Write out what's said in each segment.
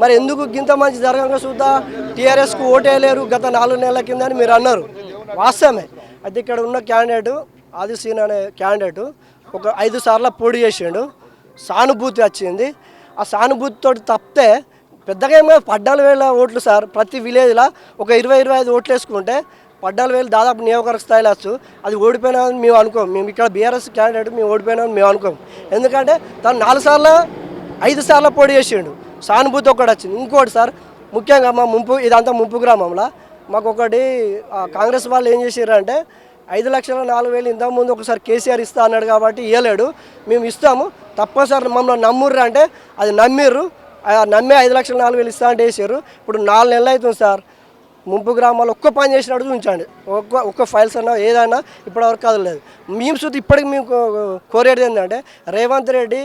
మరి ఎందుకు గింత మంచి జరగంగా చూద్దా టీఆర్ఎస్కు ఓటేయలేరు గత 4 నెలల కింద అని మీరు అన్నారు, వాస్తవమే. అయితే ఇక్కడ ఉన్న క్యాండిడేట్ ఆది సీన్ అనే క్యాండిడేట్ ఒక 5 సార్లు పోటీ చేసిండు, సానుభూతి వచ్చింది. ఆ సానుభూతితో తప్పితే పెద్దగా ఏమో 14,000 ఓట్లు సార్. ప్రతి విలేజ్లో ఒక 20-25 ఓట్లు వేసుకుంటే 14,000 దాదాపు నియోజకవర్గ స్థాయిలో వచ్చు. అది ఓడిపోయినామని మేము అనుకోం. మేము ఇక్కడ బీఆర్ఎస్ క్యాండిడేట్ మేము ఓడిపోయినామని మేము అనుకోం. ఎందుకంటే తను 4 సార్లు 5 సార్లు పోటీ చేసిండు, సానుభూతి ఒకటి వచ్చింది. ఇంకోటి సార్, ముఖ్యంగా మా ఇదంతా ముంపు గ్రామంలో మాకు ఒకటి కాంగ్రెస్ వాళ్ళు ఏం చేసారంటే 5,04,000 ఇంతకుముందు ఒకసారి కేసీఆర్ ఇస్తా అన్నాడు కాబట్టి ఇవ్వలేడు, మేము ఇస్తాము తప్పనిసరి మమ్మల్ని నమ్ముర్రు అంటే అది నమ్మిర్రు. నమ్మే 5,04,000 ఇస్తా అంటే వేసారు. ఇప్పుడు 4 నెలలు అవుతుంది సార్. ముంపు గ్రామాల్లో ఒక్క పని చేసినట్టు ఉంచండి, ఒక్క ఫైల్స్ అన్నా ఏదైనా ఇప్పటివరకు కదలేదు. మేము చూస్తే ఇప్పటికి మేము కోరేది ఏంటంటే రేవంత్ రెడ్డి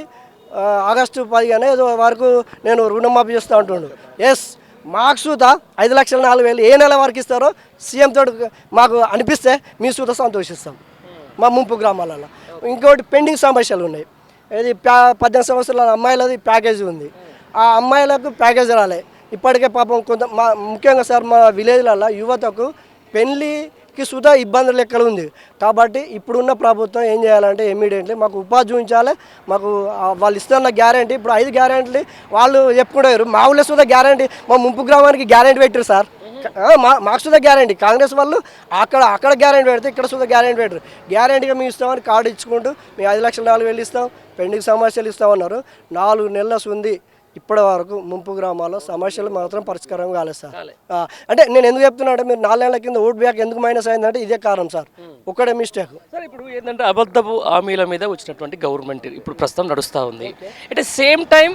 ఆగస్టు 15 ఏదో వరకు నేను రుణమాఫీ చేస్తూ ఉంటుండు. ఎస్, మాకు సూత 5,04,000 ఏ నెల వరకు ఇస్తారో సీఎం తోటి మాకు అనిపిస్తే మీ సూత సంతోషిస్తాం మా ముంపు గ్రామాలలో. ఇంకోటి పెండింగ్ సమస్యలు ఉన్నాయి. ఇది 18 సంవత్సరాల అమ్మాయిలది ప్యాకేజీ ఉంది, ఆ అమ్మాయిలకు ప్యాకేజీ రాలే ఇప్పటికే. పాపం కొంత ముఖ్యంగా సార్ మా విలేజ్లలో యువతకు పెళ్ళికి సుధా ఇబ్బందులు ఎక్కడ ఉంది. కాబట్టి ఇప్పుడున్న ప్రభుత్వం ఏం చేయాలంటే ఇమ్మీడియట్లీ మాకు ఉపాధి చూపించాలి. మాకు వాళ్ళు ఇస్తున్న గ్యారంటీ ఇప్పుడు 5 గ్యారంటీలు వాళ్ళు చెప్పుకుంటారు. మా ఊళ్ళో సుధా గ్యారంటీ, మా ముంపు గ్రామానికి గ్యారంటీ పెట్టారు సార్. మాకు సుధా గ్యారంటీ, కాంగ్రెస్ వాళ్ళు అక్కడ గ్యారంటీ పెడితే ఇక్కడ సుధా గ్యారంటీ పెట్టారు. గ్యారంటీగా మేము ఇస్తామని కార్డు ఇచ్చుకుంటూ మేము 5,04,000 ఇస్తాం, పెండింగ్ సమస్యలు ఇస్తామన్నారు. 4 నెలల ఉంది ఇప్పటి వరకు ముంపు గ్రామాల్లో సమస్యలు మాత్రం పరిష్కారం కాలేదు సార్. అంటే నేను ఎందుకు చెప్తున్నా అంటే మీరు 4 నెలల కింద ఓట్ బ్యాక్ ఎందుకు మైనస్ అయిందంటే ఇదే కారణం సార్, ఒక్కడే మిస్టేక్ సార్. ఇప్పుడు ఏంటంటే అబద్ధపు హామీల మీద వచ్చినటువంటి గవర్నమెంట్ ఇప్పుడు ప్రస్తుతం నడుస్తూ ఉంది. అట్ సేమ్ టైం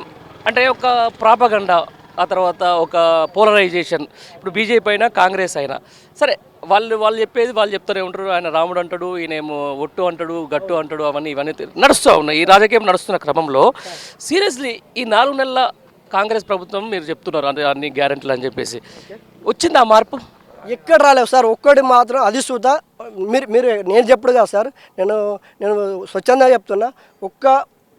అంటే ఒక ప్రాపగండా, ఆ తర్వాత ఒక పోలరైజేషన్. ఇప్పుడు బీజేపీ అయినా కాంగ్రెస్ అయినా సరే వాళ్ళు చెప్పేది వాళ్ళు చెప్తూనే ఉంటారు. ఆయన రాముడు అంటాడు, ఈయనేమో ఒట్టు అంటాడు, గట్టు అంటాడు, ఇవన్నీ నడుస్తూ ఉన్నాయి. ఈ రాజకీయం నడుస్తున్న క్రమంలో సీరియస్లీ ఈ 4 నెలల కాంగ్రెస్ ప్రభుత్వం మీరు చెప్తున్నారు అంటే అన్ని గ్యారెంటీలు అని చెప్పేసి వచ్చింది ఆ మార్పు ఎక్కడ రాలేవు సార్. ఒక్కటి మాత్రం అది సూత మీరు నేను చెప్పుడు కదా సార్, నేను స్వచ్ఛందంగా చెప్తున్నా. ఒక్క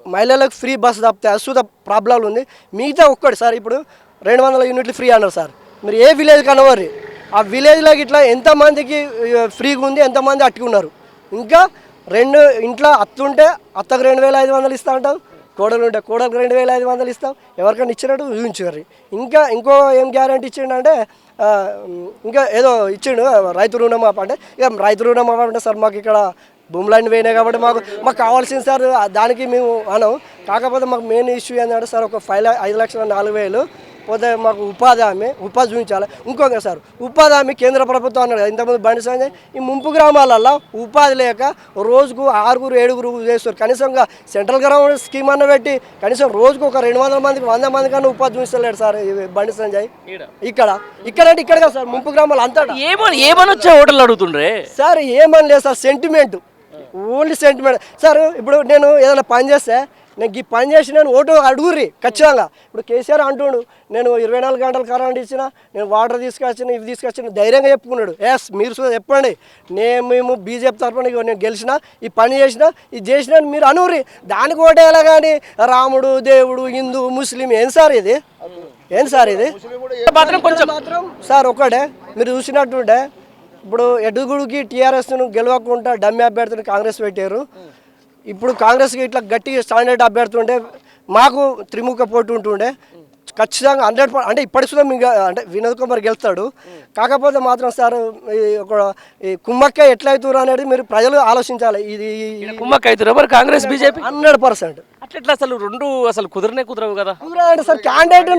మహిళలకు ఫ్రీ బస్ తప్పితే అది సూత ప్రాబ్లం ఉంది. మిగతా ఒక్కటి సార్, ఇప్పుడు 200 యూనిట్లు ఫ్రీ అన్నారు సార్. మీరు ఏ విలేజ్ కనవర్రి ఆ విలేజ్లోకి ఇట్లా ఎంతమందికి ఫ్రీగా ఉంది, ఎంతమంది అట్టుకున్నారు. ఇంకా 2 ఇంట్లో అత్తుంటే అత్తకు 2,500 ఇస్తా అంటాం, కోడలు ఉంటే కోడలకు 2,500 ఇస్తాం. ఎవరికైనా ఇచ్చినట్టు ఊహించారు. ఇంకో ఏం గ్యారంటీ ఇచ్చిండంటే ఇంకా ఏదో ఇచ్చిండు రైతు రుణమాఫీ అంటే. ఇక రైతు రుణమాఫీ అంటే సార్ మాకు ఇక్కడ భూములన్నీ పోయినాయి కాబట్టి మాకు కావాల్సింది సార్, దానికి మేము అనం. కాకపోతే మాకు మెయిన్ ఇష్యూ ఏంటంటే సార్ ఒక 5,04,000 పోతే మాకు ఉపాధి చూపించాలి. ఇంకొక సార్ ఉపాధి హామీ కేంద్ర ప్రభుత్వం అన్నాడు కదా ఇంతకుముందు బండి సంజయ్. ఈ ముంపు గ్రామాలలో ఉపాధి లేక రోజుకు 6-7 చేస్తారు. కనీసంగా సెంట్రల్ గవర్నమెంట్ స్కీమ్ అన్న పెట్టి కనీసం రోజుకు ఒక 200 మందికి 100 మంది కన్నా ఉపాధి చూపిస్తలేడు సార్ బండి సంజయ్. ఇక్కడ అంటే ఇక్కడ కదా సార్ ముంపు గ్రామాలు అంతా ఏమని వచ్చే ఓటర్లు అడుగుతుండ్రే సార్. ఏమని లేదు sir, sentiment, only sentiment sir. ఇప్పుడు నేను ఏదైనా పని చేస్తే నేను ఈ పని చేసి నేను ఓటు అడుగుర్రి ఖచ్చితంగా. ఇప్పుడు కేసీఆర్ అంటుండు నేను 24 గంటలు కరెంట్ ఇచ్చిన, నేను వాటర్ తీసుకొచ్చిన, ఇవి తీసుకొచ్చిన ధైర్యంగా చెప్పుకున్నాడు. ఎస్, మీరు చెప్పండి మేము బీజేపీ తరఫున నేను గెలిచిన, ఈ పని చేసిన, ఇది చేసిన మీరు అనుర్రి. దానికి ఓటేయాలి కానీ రాముడు దేవుడు హిందూ ముస్లిం ఏం సార్ ఇది మాత్రం సార్. ఒకటే మీరు చూసినట్టుంటే ఇప్పుడు ఎడుగుడికి టీఆర్ఎస్ను గెలవకుండా డమ్మి అభ్యర్థిని కాంగ్రెస్ పెట్టారు. ఇప్పుడు కాంగ్రెస్కి ఇట్లా గట్టిగా స్టాండర్డ్ అభ్యర్థి ఉంటే మాకు త్రిముఖ పోటీ ఉంటుండే ఖచ్చితంగా 100% అంటే ఇప్పటికి సుధా మీకు అంటే వినోద్ కుమార్ గెలుస్తాడు. కాకపోతే మాత్రం సార్ ఒక కుమ్మక్క ఎట్లయితున్నారు అనేది మీరు ప్రజలు ఆలోచించాలి. ఇది కుమ్మక్క అవుతారు మరి కాంగ్రెస్ బీజేపీ 100%. అట్లా అసలు రెండు అసలు కుదరవు కదా. కుదరండి సార్, క్యాండిడేట్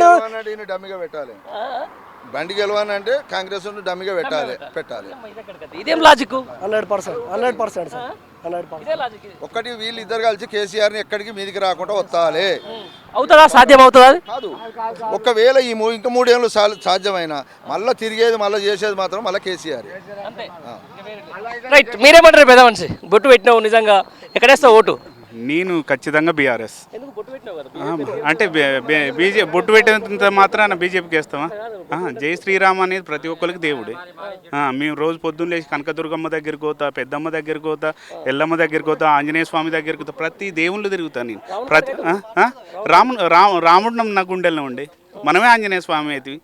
బండి గెలవాలంటే కాంగ్రెస్ డమ్మిగా పెట్టాలి. ఇదేం లాజిక్? 100% సార్. ఒక్కటి వీళ్ళు ఇద్దరు కలిసి కేసీఆర్ ని ఎక్కడికి మీదికి రాకుండా వస్తాలి. అవుతుందా? సాధ్యం అవుతుందా? కాదు. ఒకవేళ ఇంకా 3 ఏళ్ళు సాధ్యమైన మళ్ళీ తిరిగేది మళ్ళీ చేసేది మాత్రం మళ్ళీ కేసీఆర్. రైట్, మీరేమంటారు పెద్ద మనిషి? బొట్టు పెట్టినావు, నిజంగా ఎక్కడేస్తావు ఓటు? నేను ఖచ్చితంగా బీఆర్ఎస్. అంటే బొట్టు పెట్టేంత మాత్రాన బీజేపీకి వేస్తామా? జై శ్రీరామ్ అనేది ప్రతి ఒక్కరికి దేవుడే. మేము రోజు పొద్దున్న లేచి కనకదుర్గమ్మ దగ్గరికి పోతా, పెద్దమ్మ దగ్గరికి పోతా, ఎల్లమ్మ దగ్గరికి పోతా, ఆంజనేయ స్వామి దగ్గరికి పోతా, ప్రతి దేవుళ్ళు తిరుగుతాను నేను. రాముడు నా గుండెల్లో ఉండే మనమే ఆంజనేయ స్వామి అవుతుంది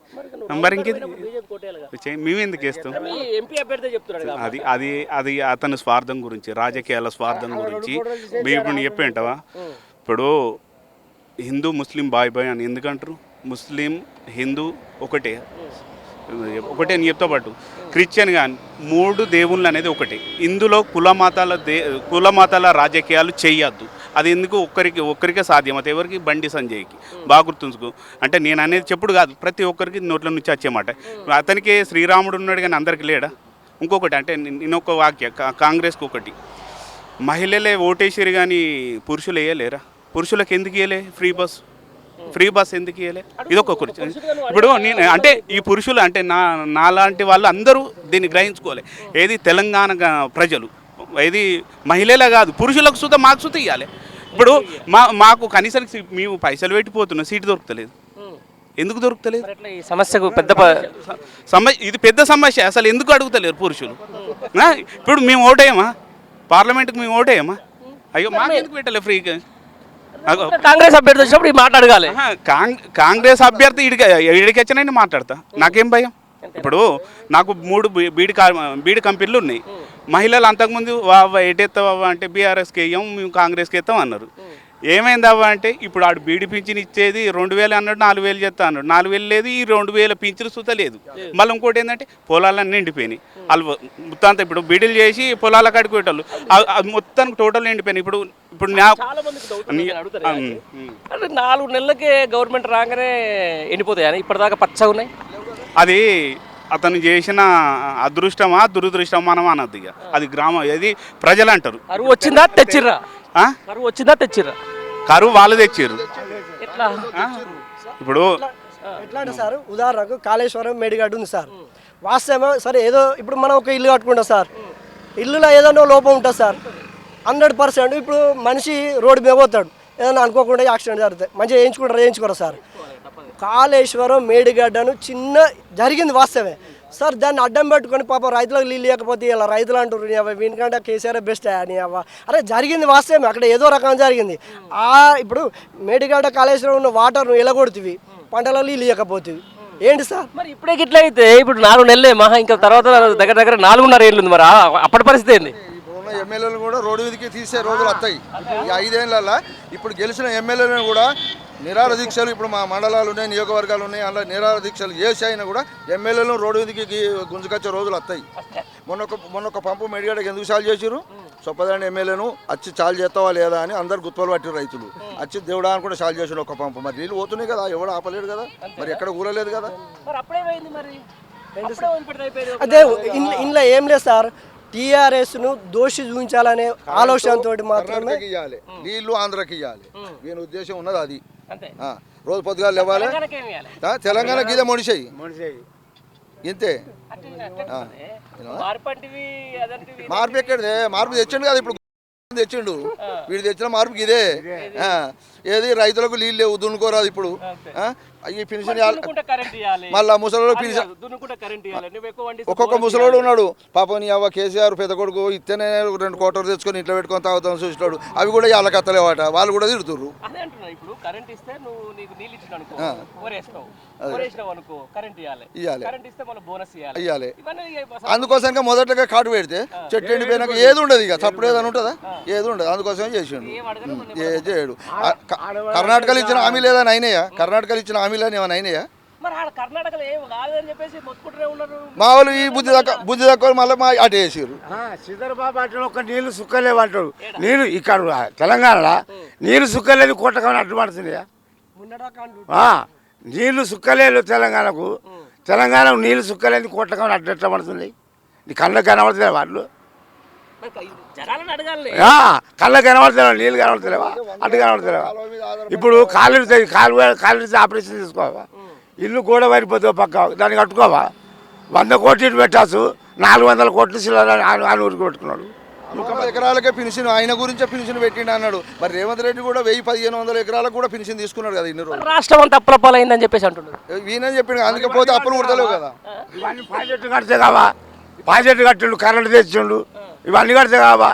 మరి ఇంకేది బీజేపీ కోటేయాలిగా. మేము ఎందుకు వేస్తాం? మీ ఎంపీ అభ్యర్థి చెప్తున్నాడు కదా. అది అతని స్వార్థం గురించి, రాజకీయాల స్వార్థం గురించి ఇప్పుడు చెప్పేంటవా? ఇప్పుడు హిందూ ముస్లిం బాయ్ బాయ్ అని ఎందుకంటారు? ముస్లిం హిందూ ఒకటే అని చెప్తా పాటు క్రిస్టియన్ కానీ 3 దేవుళ్ళు అనేది ఒకటి. ఇందులో కుల మతాల రాజకీయాలు చెయ్యొద్దు. అది ఎందుకు ఒక్కరికే సాధ్యం, అది ఎవరికి? బండి సంజయ్కి. బాగా గుర్తుంచుకో. అంటే నేను అనేది చెప్పుడు కాదు, ప్రతి ఒక్కరికి నోట్ల నుంచి వచ్చేమాట. అతనికి శ్రీరాముడు ఉన్నాడు కానీ అందరికి లేడా? ఇంకొకటి అంటే నేనొక వాక్య, కాంగ్రెస్కి ఒకటి, మహిళలే ఓటేసారు కానీ పురుషులు వేయలేరా? పురుషులకు ఎందుకు ఇవ్వలే ఫ్రీ బస్ ఎందుకు ఇవ్వలే? ఇదొక గురించి. ఇప్పుడు నేను అంటే ఈ పురుషులు అంటే నాలాంటి వాళ్ళు అందరూ దీన్ని గ్రహించుకోవాలి. ఏది తెలంగాణ ప్రజలు, ఏది మహిళలే కాదు పురుషులకు సుత మాకు సుత ఇవ్వాలి. ఇప్పుడు మాకు కనీసం మేము పైసలు పెట్టిపోతున్నాం, సీటు దొరుకుతలేదు. ఎందుకు దొరుకుతలేదు? ఈ సమస్యకు పెద్ద ఇది పెద్ద సమస్య. అసలు ఎందుకు అడుగుతలేరు పురుషులు? ఇప్పుడు మేము ఓటేయమా? పార్లమెంట్కి మేము ఓటేయమా? అయ్యో మాకు ఎందుకు పెట్టలే ఫ్రీగా? కాంగ్రెస్ అభ్యర్థి వచ్చినప్పుడు ఈ మాట అడగాలి. కాంగ్రెస్ అభ్యర్థి ఇడికి వచ్చినా నేను మాట్లాడతా, నాకేం భయం. ఇప్పుడు నాకు 3 బీడి కంపెనీలు ఉన్నాయి. మహిళలు అంతకుముందు ఎటెత్తావా అంటే బీఆర్ఎస్కి వేయం, మేము కాంగ్రెస్కి వేస్తాం అన్నారు. ఏమైందవ్వా అంటే ఇప్పుడు ఆడు బీడి పింఛన్ ఇచ్చేది 2000 అన్నాడు, 4000 చేస్తా అన్నాడు. 4000 లేదు, ఈ 2000 పింఛను సుత లేదు. మళ్ళీ ఇంకోటి ఏంటంటే పొలాలన్నీ నిండిపోయినాయి. వాళ్ళు మొత్తం ఇప్పుడు బీడీలు చేసి పొలాల కాడికి పెట్టాలి, మొత్తానికి టోటల్ నిండిపోయినాయి. ఇప్పుడు 4 నెలలకే గవర్నమెంట్ రాగానే ఎండిపోతాయి, ఇప్పటిదాకా పచ్చగా ఉన్నాయి. అది అతను చేసిన అదృష్టమా దురదృష్టమా మనం అనద్దు. ఇక అది అది ప్రజలు అంటారు. కరువు వచ్చిందా తెచ్చిర్రా? కరువు వచ్చిందా తెచ్చిర్రా? కరువు వాళ్ళు తెచ్చిర్రు. ఎట్లా? ఇప్పుడు ఎట్లా అంటే సార్, ఉదాహరణకు కాళేశ్వరం మేడిగడ్డ ఉంది సార్. వాస్తవమే సరే, ఏదో ఇప్పుడు మనం ఒక ఇల్లు కట్టుకుంటాం సార్, ఇల్లులో ఏదైనా లోపం ఉంటుంది సార్. 100% ఇప్పుడు మనిషి రోడ్డు మీద పోతాడు, ఏదైనా అనుకోకుండా యాక్సిడెంట్ జరుగుతాయి, మంచిగా చేయించుకోరా సార్. కాళేశ్వరం మేడిగడ్డను చిన్న జరిగింది వాస్తవమే సార్. దాన్ని అడ్డం పెట్టుకొని పాపం రైతులకు నీళ్ళు లేకపోతే ఇలా రైతులు అంటారు వీనికంటే కేసీఆర్ బెస్ట్ అని అరే జరిగింది వాస్తవమే, అక్కడ ఏదో రకం జరిగింది. ఇప్పుడు మేడిగడ్డ కాళేశ్వరం ఉన్న వాటర్ను ఎలగొడుతుంది, పంటలలో నీళ్ళు లేకపోతుంది. ఏంటి సార్ మరి ఇప్పుడే గిట్ల అయితే? ఇప్పుడు 4 నెలలే మహా, ఇంకా తర్వాత దగ్గర 4.5 ఏళ్ళు ఉంది. మరి అప్పటి పరిస్థితి ఏంది? ఇప్పుడున్న ఎమ్మెల్యేలు కూడా రోడ్డు మీదకి తీసే రోజులు వస్తాయి. ఈ 5 ఏళ్ళ ఇప్పుడు గెలిచిన ఎమ్మెల్యేలను కూడా నిరాహార దీక్షలు, ఇప్పుడు మా మండలాలు ఉన్నాయి, నియోజకవర్గాలు ఉన్నాయి, అలా నిరాహార దీక్షలు చేసి అయినా కూడా ఎమ్మెల్యేలను రోడ్డు మీదకి గుంజుకొచ్చే రోజులు వస్తాయి. మొన్న ఒక పంపు మెడిగడకి ఎందుకు చాలు చేసిరు? చొప్పదండి ఎమ్మెల్యేను వచ్చి చాలు చేస్తావా లేదా అని అందరు గుర్తులు పట్టిరు రైతులు. వచ్చి దేవుడా అని కూడా చాలు చేసిన ఒక పంపు. మరి నీళ్ళు పోతున్నాయి కదా, ఎవడు ఆపలేడు కదా, మరి ఎక్కడ కూరలేదు కదా. అదే ఇంట్లో ఏం లేదు సార్, టీఆర్ఎస్ను దోషి చూపించాలనే ఆలోచనతో మాత్రమే ఇవ్వాలి నీళ్లు, ఆంధ్రకి ఇవ్వాలి. వీని ఉద్దేశం ఉన్నది అది. రోజు పొద్దుగాలు ఇవ్వాలి. తెలంగాణకి ఇదే మనిషి ఇంతే. మార్పు ఎక్కడిదే? మార్పు తెచ్చిండు కదా, ఇప్పుడు తెచ్చిండు. వీడు తెచ్చిన మార్పుకి ఇదే. ఏది రైతులకు నీళ్ళు లేవు, దున్నుకోరాదు. ఇప్పుడు ఈ పెన్షన్ మళ్ళా ముసలోడు పెన్షన్, ఒక్కొక్క ముసలోడు ఉన్నాడు పాపం. నీ అవ్వ కేసీఆర్ పెద్ద కొడుకు ఇస్తేనే 2 కోటలు తెచ్చుకొని ఇంట్లో పెట్టుకొని తాగుతాం చూసినాడు. అవి కూడా వాళ్ళకి అత్తలేవాట, వాళ్ళు కూడా తిడుతుర్రు. ఇవ్వాలి. అందుకోసం మొదటగా కాటు పెడితే చెట్టు ఎండిపోయినాక ఏది ఉండదు, ఇక తప్పుడు ఏదని ఉంటుందా? ఏది ఉండదు. అందుకోసమే చేసిండు. చేయడు. కర్ణాటకలో ఇచ్చిన హామీలు ఏదైనా అయినాయా? కర్ణాటకలో ఇచ్చిన హామీలు ఏమైనా అయినాయా? మా వాళ్ళు ఈ బుద్ధి తక్కువ మళ్ళీ మా అటు వేసారు. శ్రీధరబాబు అంటే ఒక నీళ్లు సుక్కలేవు అంటాడు. నీళ్ళు ఇక్కడ తెలంగాణలో నీళ్ళు సుక్కలేదు, కొట్టకమని అడ్డు పడుతుంది. నీళ్లు సుక్కలేదు తెలంగాణకు. తెలంగాణకు నీళ్లు సుక్కలేదు, కొట్టకమని అడ్డు ఎట్లా పడుతుంది? నీ కళ్ళకు కనబడుతుంది వాళ్ళు. కళ్ళకు కనబడతలేవా? నీళ్ళు కనబడతలేవా? అడ్డు కనబడతలేవా? ఇప్పుడు కాలు ఆపరేషన్ తీసుకోవా? ఇల్లు కూడా పడిపోతావు పక్క, దాన్ని కట్టుకోవా? 100 కోట్లు పెట్టాల్సి 400 కోట్లు ఆయన ఊరికి పెట్టుకున్నాడు. 100 ఎకరాలకే పెన్షన్, ఆయన గురించే పెన్షన్ పెట్టిండు అన్నాడు. మరి రేవంత్ రెడ్డి కూడా 1000-1500 ఎకరాలకు కూడా పెన్షన్ తీసుకున్నాడు కదా. ఇన్ని రోజులు రాష్ట్రం అంతా అప్పులపాలైందని చెప్పేసి అంటున్నాడు. వీనని చెప్పిండు. అందుకే పోతే అప్పులు కుడతలేవు కదా. ఇవన్నీ ప్రాజెక్టు కడితే కావా? ప్రాజెక్టు కట్టిండు, కరెంటు తెచ్చిండు, ఇవన్నీ కడితే కావా?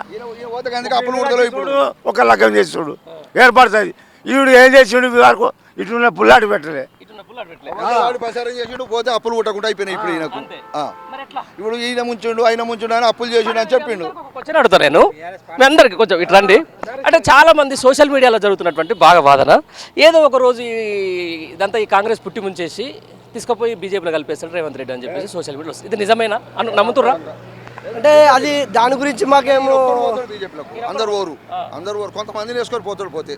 అందుకే అప్పులు కుడతలేవు. ఇప్పుడు ఒక లగ్గం చేస్తుడు ఏర్పడుతుంది. ఈవిడు ఏం చేసిండు వరకు? ఇటున్న పుల్లాటి పెట్టలే, వాడు ప్రచారం చేసిండు పోతే అప్పులు పుట్టకుండా అయిపోయినాయి ఇప్పుడు ఈయనకు ఇప్పుడు ఈయన ముంచుండు ఆయన ముంచుండు అని అప్పులు చేసిండు అని చెప్పిండు. క్వశ్చన్ అడుగుతా నేను మీ అందరికి కొంచెం ఇటు రండి. అంటే చాలా మంది సోషల్ మీడియాలో జరుగుతున్నటువంటి బాగా వాదన, ఏదో ఒక రోజు ఇదంతా ఈ కాంగ్రెస్ పుట్టి ముంచేసి తీసుకుపోయి బీజేపీలో కలిపేస్తాడు రేవంత్ రెడ్డి అని చెప్పేసి సోషల్ మీడియాలో వస్తుంది. ఇది నిజమేనా నమ్ముతుర్రా? అంటే అది దాని గురించి మాకేమో బీజేపీలకు అందరు ఓరు కొంతమందిని వేసుకొని పోతాడు పోతే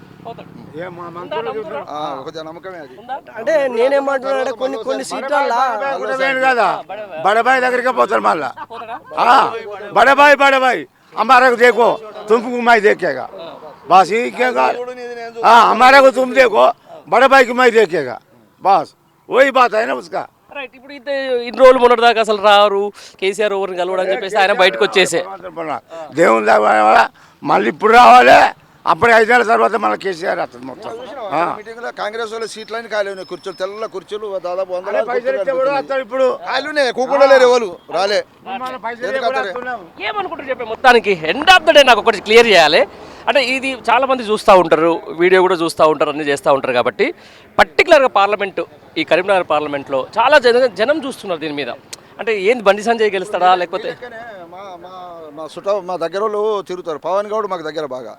ఒక నమ్మకమే అది. అంటే నేనేమంటున్నా కొన్ని సీట్లల్లో కదా బడబాయి దగ్గరికి పోతారు మళ్ళా బడబాయి हमारे को देखो तुमको मैं देखेगा बस ये क्या हमारे को तुम देखो बड़े भाई को मैं देखेगा बस वही बात है ना उसका. రైట్. ఇప్పుడు అయితే ఇన్ని రోజులు మొన్నటి దాకా అసలు రారు కేసీఆర్ ఎవరిని కలవడం చెప్పేసి ఆయన బయటకు వచ్చేసే దేవుని దగ్గర మళ్ళీ ఇప్పుడు రావాలి అప్పుడే 5 నెలల తర్వాత మన కేసీఆర్ వస్తుంది మొత్తం. మీటింగ్ లో కాంగ్రెస్ వాళ్ళ సీట్లని ఖాళీ కుర్చీలు తెల్ల కుర్చీలు దాదాపు ఇప్పుడు ఖాళీ కూకుండా లేరు ఎవరు రాలే. ఏమనుకుంటారు చెప్పే మొత్తానికి ఎండ్ ఆఫ్ ద డే నాకు ఒకటి క్లియర్ చేయాలి. అంటే ఇది చాలా మంది చూస్తూ ఉంటారు, వీడియో కూడా చూస్తూ ఉంటారు, అన్నీ చేస్తూ ఉంటారు కాబట్టి పర్టికులర్గా పార్లమెంటు ఈ కరీంనగర్ పార్లమెంట్లో చాలా జనం చూస్తున్నారు దీని మీద. అంటే ఏంది బండి సంజయ్ గెలుస్తాడా లేకపోతే మా దగ్గర వాళ్ళు తిరుగుతారు. పవన్ గౌడ్ మాకు దగ్గర బాగా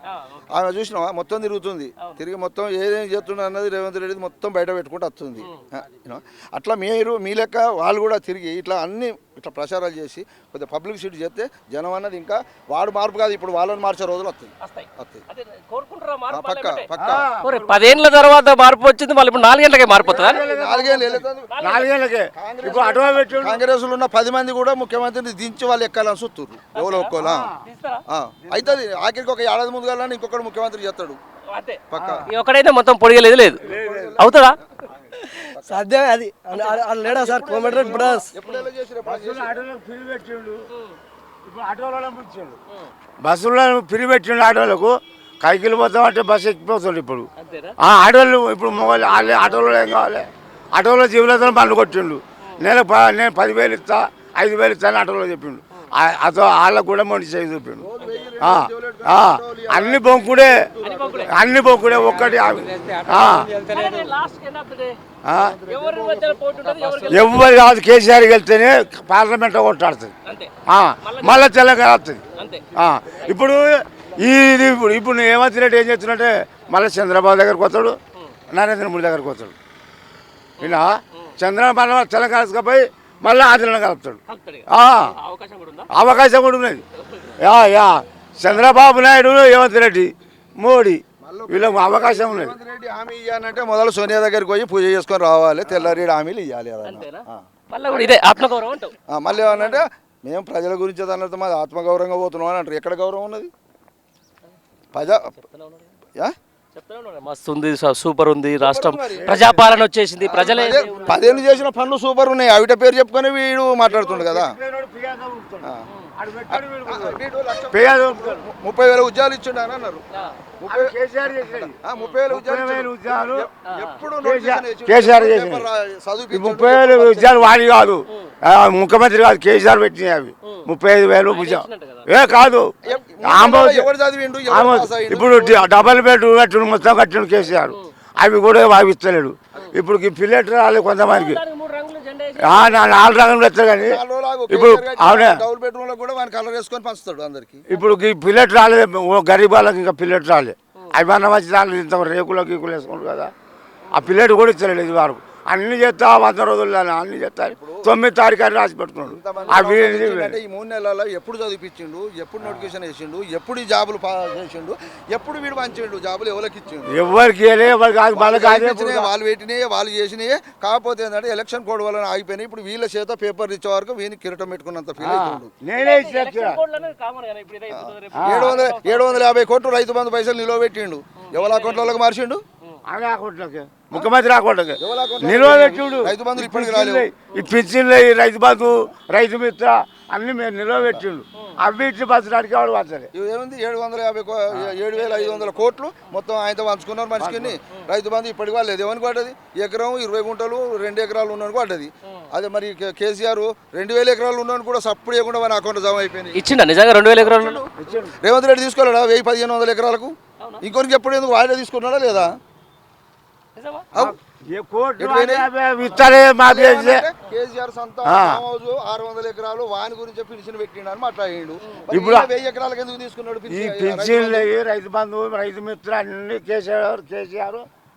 ఆమె చూసినా మొత్తం తిరుగుతుంది, తిరిగి మొత్తం ఏదేం చేస్తున్నా అన్నది రేవంత్ రెడ్డి మొత్తం బయట పెట్టుకుంటూ వస్తుంది. అట్లా మీ లెక్క వాళ్ళు కూడా తిరిగి ఇట్లా అన్ని ఇట్లా ప్రచారాలు చేసి కొద్దిగా పబ్లిక్ సీట్ చేస్తే జనం అన్నది ఇంకా వాడు మార్పు కాదు ఇప్పుడు వాళ్ళని మార్చే రోజులు వస్తాయి. పక్కా 10 ఏళ్ల తర్వాత మార్పు వచ్చింది, మళ్ళీ ఇప్పుడు 4 గంటలకే మారిపోతుందా? 4 గంటలకే కాంగ్రెస్ లో ఉన్న 10 మంది కూడా ముఖ్యమంత్రిని దించి వాళ్ళు ఎక్కాలని చూస్తున్నారు ఎవరో ఒక్కోలా అవుతుంది. ఆఖరికి ఒక ఏడాది ముందు కానీ ఇంకొకటి ముఖ్యమంత్రి చేస్తాడు పక్కా. ఒకడైతే మొత్తం పొడిగలేదు లేదు అవుతుందా? సాధ్యమే అది లేడా సార్ కోమటిరెడ్డి బ్రదర్స్ బస్సులో ఫ్రీ పెట్టిండు ఆటోలకు కైకిలు పోతాం అంటే బస్సు ఎక్కిపోతాడు ఇప్పుడు. ఆటోలు ఇప్పుడు మొబైల్ ఆటోలో ఏం కావాలి, ఆటోలో జీవులతో బండ్లు కొట్టిండు. నేను 10,000 ఇస్తా 5,000 ఇస్తా అని ఆటోలో చెప్పిండు. అతో వాళ్ళకు కూడా మంచి చేసి చూపిండు. అన్ని బొంకుడే ఒక్కటి ఎవరు కాదు కేసీఆర్ వెళ్తేనే పార్లమెంట్లో కొట్టాడుతుంది, మళ్ళీ తెలంగాణ వస్తుంది. ఇప్పుడు ఇప్పుడు రేవంత్ రెడ్డి ఏం చేస్తున్నట్టే మళ్ళీ చంద్రబాబు దగ్గరకు వస్తాడు, నరేంద్ర మోడీ దగ్గరకు వస్తాడు. ఇలా చంద్రబాబు తెలంగాణ పోయి మళ్ళీ ఆంధ్రలో కలుపుతాడు. అవకాశం కూడా ఉన్నది. చంద్రబాబు నాయుడు, రేవంత్ రెడ్డి, మోడీ వీళ్ళకి అవకాశం ఉన్నది. రెడ్డి హామీ ఇవ్వాలంటే మొదలు సోనియా దగ్గరికి పోయి పూజ చేసుకొని రావాలి, తెల్లారి హామీలు ఇవ్వాలి. మళ్ళీ ఏమనంటే మేము ప్రజల గురించి అన్నట్టు మాది ఆత్మగౌరవంగా పోతున్నాం అని అంటారు. ఎక్కడ గౌరవం ఉన్నది? మస్తు ఉంది, సూపర్ ఉంది, రాష్ట్రం ప్రజాపాలన వచ్చేసింది, ప్రజలే 10 ఏళ్ళు చేసిన పనులు సూపర్ ఉన్నాయి. అవిట పేరు చెప్పుకొని వీడు మాట్లాడుతుండు కదా. 30,000 ఉద్యోగాలు ఇచ్చిండు అని అన్నారు. 30,000 ఉద్యోగాలు ఎప్పుడు కేసీఆర్ చేసింది. 30,000 ఉద్యోగాలు వాడి కాదు, ముఖ్యమంత్రి కాదు, కేసీఆర్ పెట్టినాయి. అవి 35,000 కాదు. ఇప్పుడు డబల్ బెడ్రూమ్ కట్టిండు, మొత్తం కట్టిండు కేసీఆర్. అవి కూడా భావిస్తలేడు. ఇప్పుడు పిల్లెట్ రాలేదు కొంతమందికి, 4 రంగులు వస్తాయి కానీ ఇప్పుడు డబుల్ బెడ్రూమ్ లో కూడా కలర్ వేసుకొని పంచుతాడు అందరికి. ఇప్పుడు పిల్లెట్ రాలేదు, గరీబ్ వాళ్ళకి ఇంకా పిల్లెట్ రాలేదు. అవి అన్న మంచి దాంట్లో ఇంత రేకులు గీకులు వేసుకుంటారు కదా, ఆ పిల్లెట్ కూడా ఇచ్చలేదు ఇది వరకు. అన్ని చేస్తా 100 రోజుల్లో అన్ని చేస్తారు. 9వ తారీఖు అని రాసి పెట్టుకున్నాడు. ఈ 3 నెలల్లో ఎప్పుడు చదివిపించిండు, ఎప్పుడు నోటిఫికేషన్ వేసిండు, ఎప్పుడు ఈ జాబులు చేసిండు, ఎప్పుడు వీడు పంచిండు, జాబులు ఎవరికి ఇచ్చిండు? ఎవరికి వాళ్ళు పెట్టినాయి, వాళ్ళు చేసినాయి. కాకపోతే ఏంటంటే ఎలక్షన్ కోడ్ వల్ల ఆగిపోయినాయి. ఇప్పుడు వీళ్ళ చేత పేపర్ ఇచ్చే వరకు వీని కిరీటం పెట్టుకున్నంత ఫీల్ అవుతుండు. 750 కోట్లు రైతు బంధు పైసలు నిలువ పెట్టిండు. ఎవరి అకౌంట్లోకి మార్చిండు? ముఖ్యమంత్రి అకౌంట్లకి నిల్వ పెట్టిండు. రైతు బంధులు ఇప్పటికి రాలేదు. ఈ పింఛన్లు, రైతు బంధు, రైతు మిత్ర అన్ని మేము నిల్వ పెట్టిండు. అవి ఇచ్చి పంచడానికి వాడు పంచలే. ఏముంది 7,500 కోట్లు మొత్తం ఆయనతో పంచుకున్నారు మనిషికి. రైతు బంధు ఇప్పటికి వాళ్ళేది. ఎవరికి పడ్డది? ఎకరం 20 గుంటలు 2 ఎకరాలు ఉన్నానికి పడ్డది. అదే మరి కేసీఆర్ 2,000 ఎకరాలు ఉన్నాను కూడా సప్పుడు చేయకుండా మన అకౌంట్ జమ అయిపోయింది. ఇచ్చిండ నిజంగా 2,000 ఎకరాలు రేవంత్ రెడ్డి తీసుకోలేడా? 1,000-1,500 ఎకరాలకు ఇంకొకరికి ఎప్పుడు ఎందుకు వాయిదా తీసుకున్నాడా లేదా? ఏ కోట్లు ఇస్తారే మాకు చేస్తే కేసీఆర్ సొంత హౌస్ 600 ఎకరాలు వాని గురించి పిలిచిన పెట్టిండు మాట్లాడిండు. ఇప్పుడు 1000 ఎకరాలకు ఎందుకు తీసుకున్నాడు? ఈ పెన్షన్లు రైతు బంధు రైతు మిత్ర అన్ని కేసీఆర్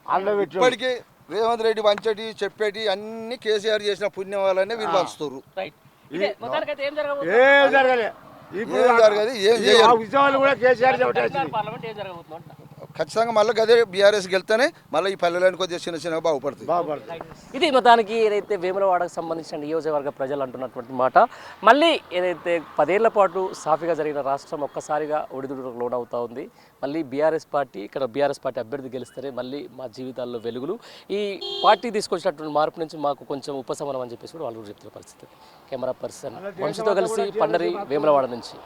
అందులో పెట్టి ఇప్పటికీ రేవంత్ రెడ్డి పంచటి చెప్పేటి అన్ని కేసీఆర్ చేసిన పుణ్యం వల్లనే వీళ్ళు పంచుతారు. ఏం ఏం జరగలే. ఇప్పుడు ఏం జరగదు, ఏం చేయరు. ఉద్యోగాలు కూడా కేసీఆర్ చెప్పేసి పార్లమెంట్ ఏం జరగబోతుందంట? ఖచ్చితంగా మళ్ళీ అదే బీఆర్ఎస్ గెలితేనే మళ్ళీ ఈ పల్లెలను కొద్దిగా చిన్న చిన్నగా బాగుపడుతుంది. ఇది మొత్తానికి ఏదైతే వేములవాడకు సంబంధించిన నియోజకవర్గ ప్రజలు అంటున్నటువంటి మాట. మళ్ళీ ఏదైతే 10 ఏళ్ల పాటు సాఫీగా జరిగిన రాష్ట్రం ఒక్కసారిగా ఒడిదుడుకు లోనవుతా ఉంది. మళ్ళీ బీఆర్ఎస్ పార్టీ అభ్యర్థి గెలిస్తేనే మళ్ళీ మా జీవితాల్లో వెలుగులు. ఈ పార్టీ తీసుకొచ్చినటువంటి మార్పు నుంచి మాకు కొంచెం ఉపశమనం అని చెప్పేసి కూడా వాళ్ళు చెప్తున్న పరిస్థితి. కెమెరా పర్సన్ వంశీతో కలిసి పండరి, వేములవాడ నుంచి.